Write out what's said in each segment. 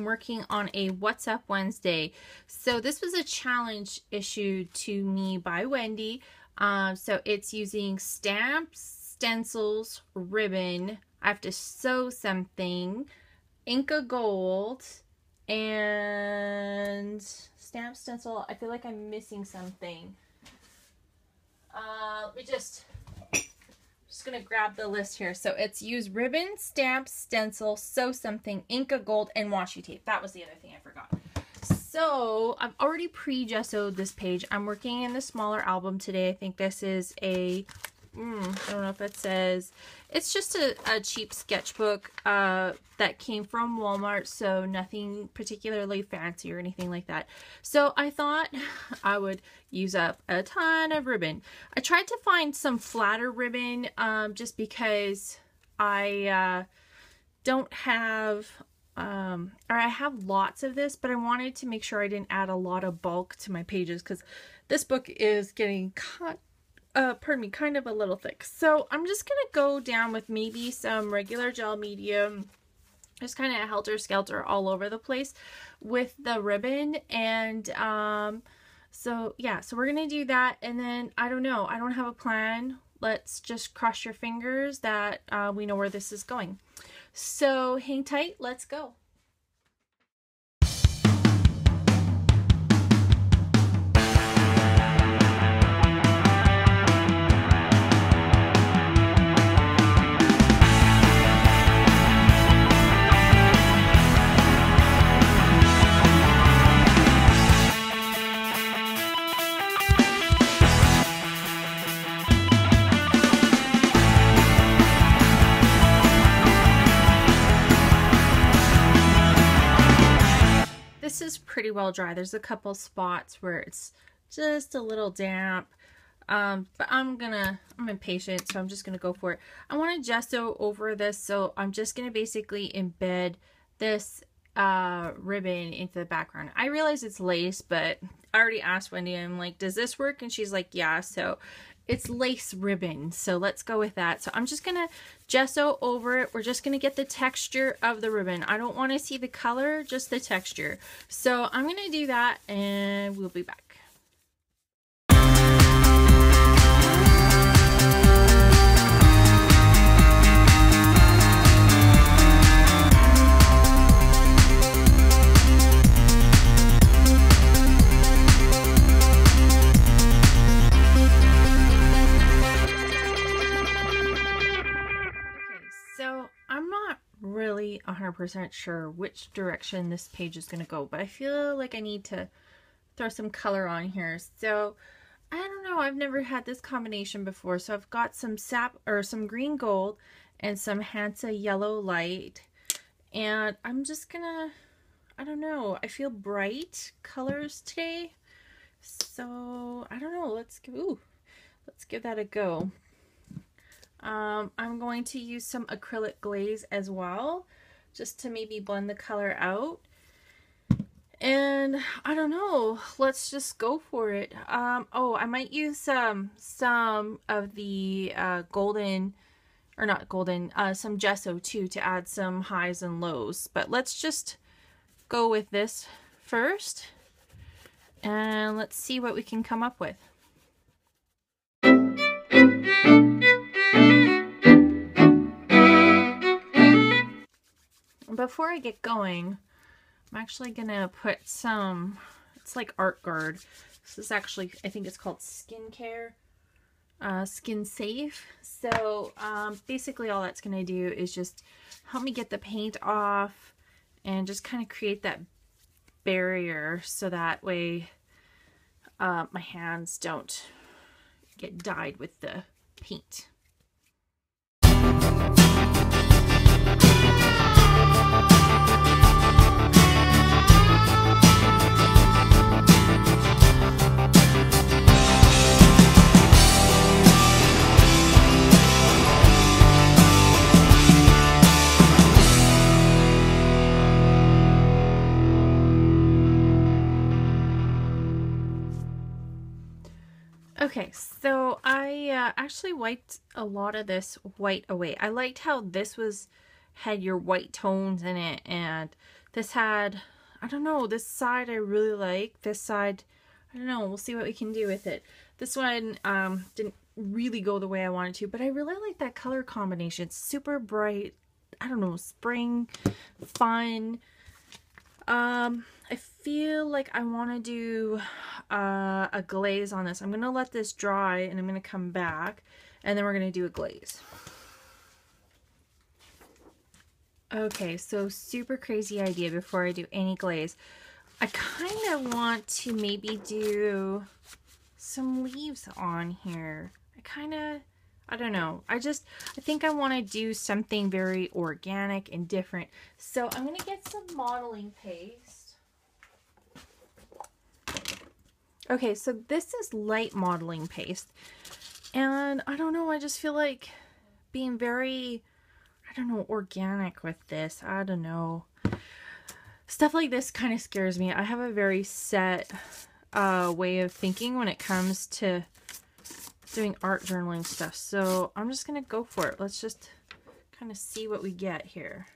working on a What's Up Wednesday. So this was a challenge issued to me by Wendy. So it's using stamps, stencils, ribbon. I have to sew something, Inca Gold, and stamp, stencil. I feel like I'm missing something. Just gonna grab the list here. So it's use ribbon, stamp, stencil, sew something, Inca Gold, and washi tape. That was the other thing I forgot. So I've already pre-gessoed this page. I'm working in the smaller album today. I think this is a I don't know if it says, it's just a cheap sketchbook that came from Walmart, so nothing particularly fancy or anything like that. So I thought I would use up a ton of ribbon. I tried to find some flatter ribbon just because I don't have, or I have lots of this, but I wanted to make sure I didn't add a lot of bulk to my pages because this book is getting kind of a little thick. So I'm just gonna go down with maybe some regular gel medium, just kind of helter-skelter all over the place with the ribbon. And so yeah, so we're gonna do that, and then I don't know, I don't have a plan. Let's just cross your fingers that we know where this is going. So hang tight, let's go. This is pretty well dry. There's a couple spots where it's just a little damp, but I'm impatient, so I'm just gonna go for it. I want to gesso over this, so I'm just gonna basically embed this ribbon into the background. I realize it's lace, but I already asked Wendy, I'm like, does this work? And she's like, yeah. So it's lace ribbon, so let's go with that. So I'm just gonna gesso over it. We're just gonna get the texture of the ribbon. I don't want to see the color, just the texture. So I'm gonna do that, and we'll be back. So I'm not really 100% sure which direction this page is going to go, but I feel like I need to throw some color on here. So I don't know, I've never had this combination before. So I've got some sap or some green gold and some Hansa yellow light, and I'm just gonna, I don't know, I feel bright colors today, so I don't know, let's give that a go. I'm going to use some acrylic glaze as well, just to maybe blend the color out. And I don't know, let's just go for it. Oh, I might use some of the golden, or not golden, some gesso too, to add some highs and lows. But let's just go with this first, and let's see what we can come up with. Before I get going, I'm actually gonna put some, it's like Art Guard. This is actually, I think it's called Skincare, Skin Safe. So basically all that's gonna do is just help me get the paint off and just kind of create that barrier, so that way my hands don't get dyed with the paint. Okay, so I actually wiped a lot of this white away. I liked how this had your white tones in it, and This had, I don't know, this side I really like. This side, I don't know, we'll see what we can do with it. This one didn't really go the way I wanted to, but I really like that color combination. It's super bright, I don't know, spring, fun. I feel like I want to do a glaze on this. I'm going to let this dry and I'm going to come back and then we're going to do a glaze. Okay, so super crazy idea before I do any glaze. I kind of want to maybe do some leaves on here. I don't know. I think I want to do something very organic and different. So I'm going to get some modeling paste. Okay, so this is light modeling paste. And I don't know, I just feel like being very, I don't know, organic with this. I don't know. Stuff like this kind of scares me. I have a very set way of thinking when it comes to doing art journaling stuff. So I'm just going to go for it. Let's just kind of see what we get here.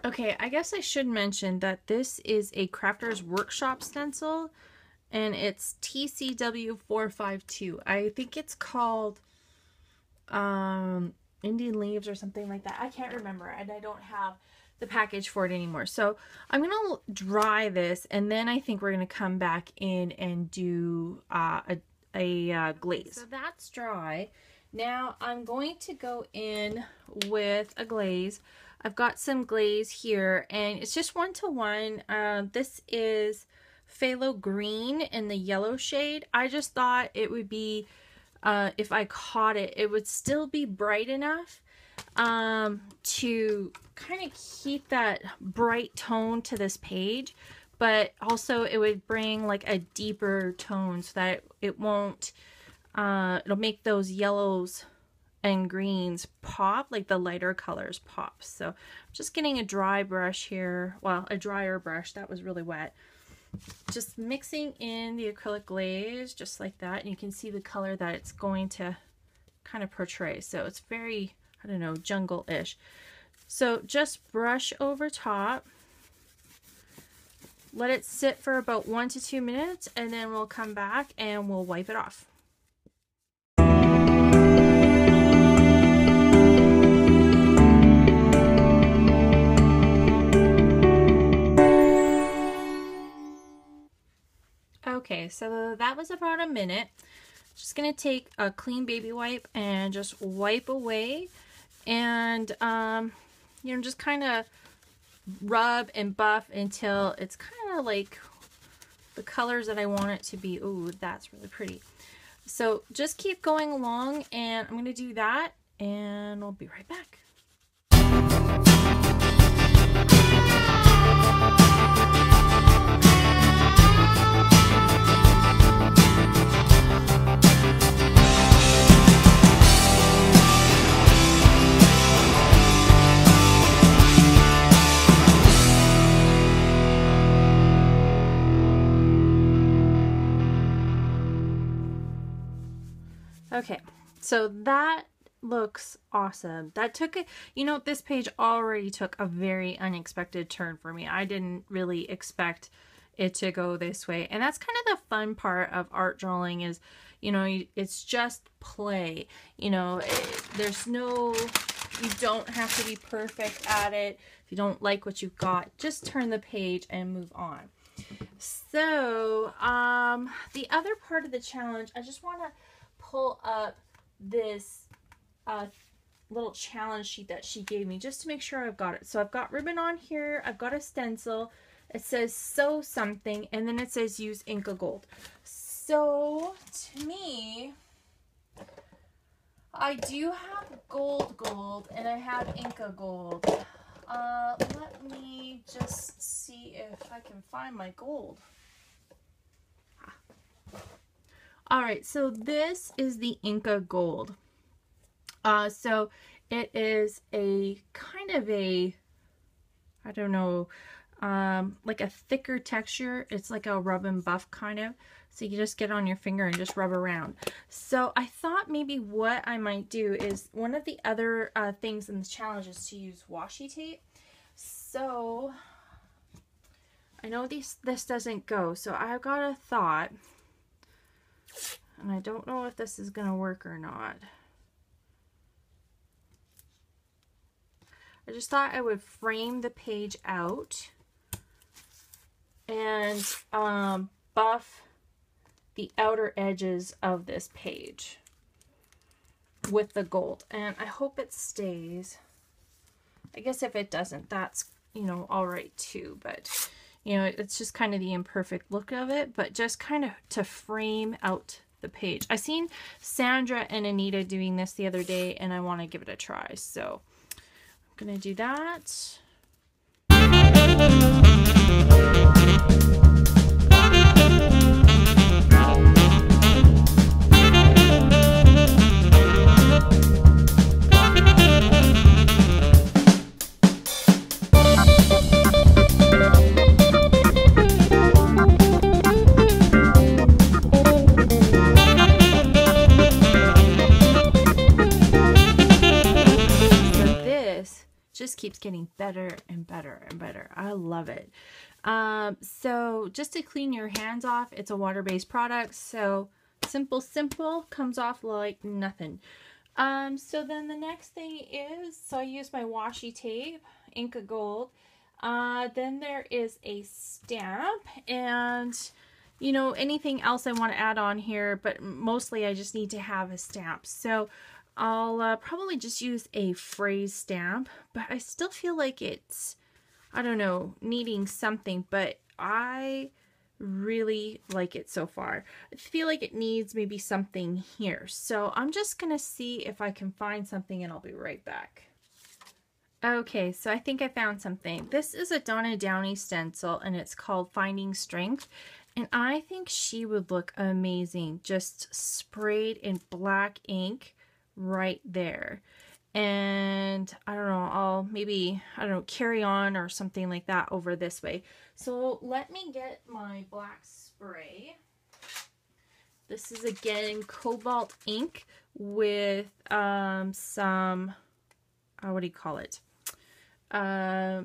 Okay, I guess I should mention that this is a Crafter's Workshop stencil, and it's TCW452. I think it's called Indian Leaves or something like that. I can't remember, and I don't have the package for it anymore. So I'm going to dry this, and then I think we're going to come back in and do a glaze. So that's dry. Now I'm going to go in with a glaze. I've got some glaze here, and it's just 1-to-1. This is phthalo green in the yellow shade. I just thought it would be, if I caught it, it would still be bright enough to kind of keep that bright tone to this page, but also it would bring like a deeper tone so that it won't, it'll make those yellows and greens pop, like the lighter colors pop. So I'm just getting a dry brush here, well, a drier brush, that was really wet. Just mixing in the acrylic glaze just like that, and you can see the color that it's going to kind of portray. So it's very, I don't know, jungle-ish. So just brush over top, let it sit for about 1 to 2 minutes, and then we'll come back and we'll wipe it off. Okay, so that was about a minute. Just gonna take a clean baby wipe and just wipe away, and you know, just kind of rub and buff until it's kind of like the colors that I want it to be. Ooh, that's really pretty. So just keep going along, and I'm gonna do that, and we'll be right back. Okay, so that looks awesome. That took it, you know, this page already took a very unexpected turn for me. I didn't really expect it to go this way. And that's kind of the fun part of art journaling is, you know, it's just play. You know, there's no, you don't have to be perfect at it. If you don't like what you've got, just turn the page and move on. So, the other part of the challenge, I just want to pull up this little challenge sheet that she gave me just to make sure I've got it. So I've got ribbon on here, I've got a stencil, it says sew something, and then it says use Inca Gold. So to me, I do have gold, and I have Inca Gold. Let me just see if I can find my gold. Alright, so this is the Inca Gold. So it is a kind of a, I don't know, like a thicker texture. It's like a rub and buff kind of. So you just get on your finger and just rub around. So I thought maybe what I might do is one of the other things in the challenge is to use washi tape. So I know this doesn't go. So I've got a thought. And I don't know if this is going to work or not. I just thought I would frame the page out and buff the outer edges of this page with the gold, and I hope it stays. I guess if it doesn't, that's, you know, all right too, but you know, it's just kind of the imperfect look of it, but just kind of to frame out the page. I seen Sandra and Anita doing this the other day, and I want to give it a try, so I'm gonna do that. Just keeps getting better and better and better. I love it. So just to clean your hands off, it's a water-based product, so simple comes off like nothing. So then the next thing is, so I use my washi tape, Inca Gold. Then there is a stamp, and you know, anything else I want to add on here, but mostly I just need to have a stamp. So I'll probably just use a phrase stamp, but I still feel like it's, I don't know, needing something, but I really like it so far. I feel like it needs maybe something here. So I'm just going to see if I can find something, and I'll be right back. Okay, so I think I found something. This is a Donna Downey stencil, and it's called Finding Strength. And I think she would look amazing just sprayed in black ink right there. And I don't know, I'll maybe, I don't know, carry on or something like that over this way. So let me get my black spray. This is again cobalt ink with some, what do you call it? Airbrush.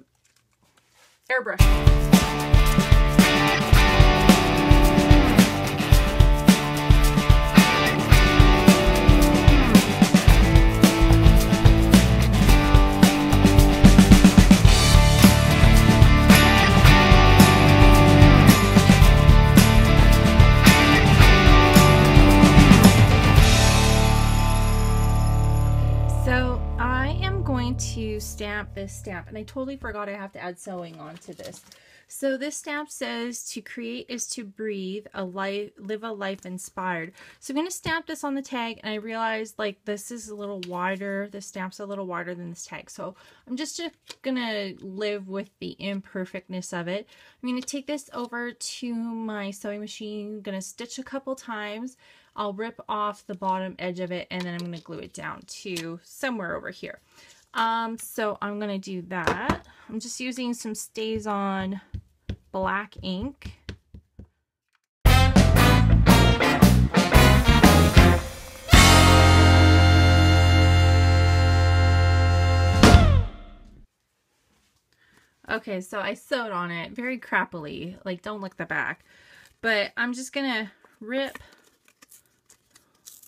To stamp this stamp, and I totally forgot I have to add sewing onto this. So this stamp says, to create is to breathe, live a life inspired. So I'm going to stamp this on the tag, and I realized like this is a little wider, the stamp's a little wider than this tag, so I'm just gonna live with the imperfectness of it. I'm going to take this over to my sewing machine, I'm going to stitch a couple times, I'll rip off the bottom edge of it, and then I'm going to glue it down to somewhere over here. So I'm going to do that. I'm just using some Stays On black ink. Okay, so I sewed on it very crappily, like don't look the back, but I'm just going to rip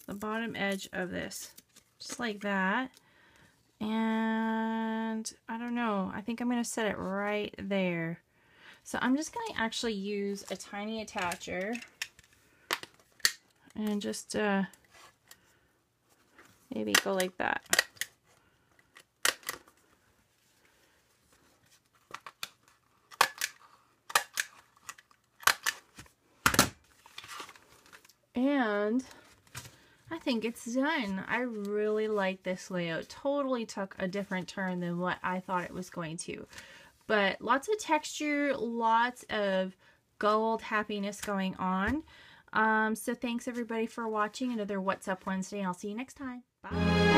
the bottom edge of this just like that. And I don't know, I think I'm going to set it right there. So I'm just going to actually use a tiny attacher and just maybe go like that. And I think it's done. I really like this layout. Totally took a different turn than what I thought it was going to. But lots of texture, lots of gold happiness going on. So thanks everybody for watching another What's Up Wednesday, and I'll see you next time. Bye.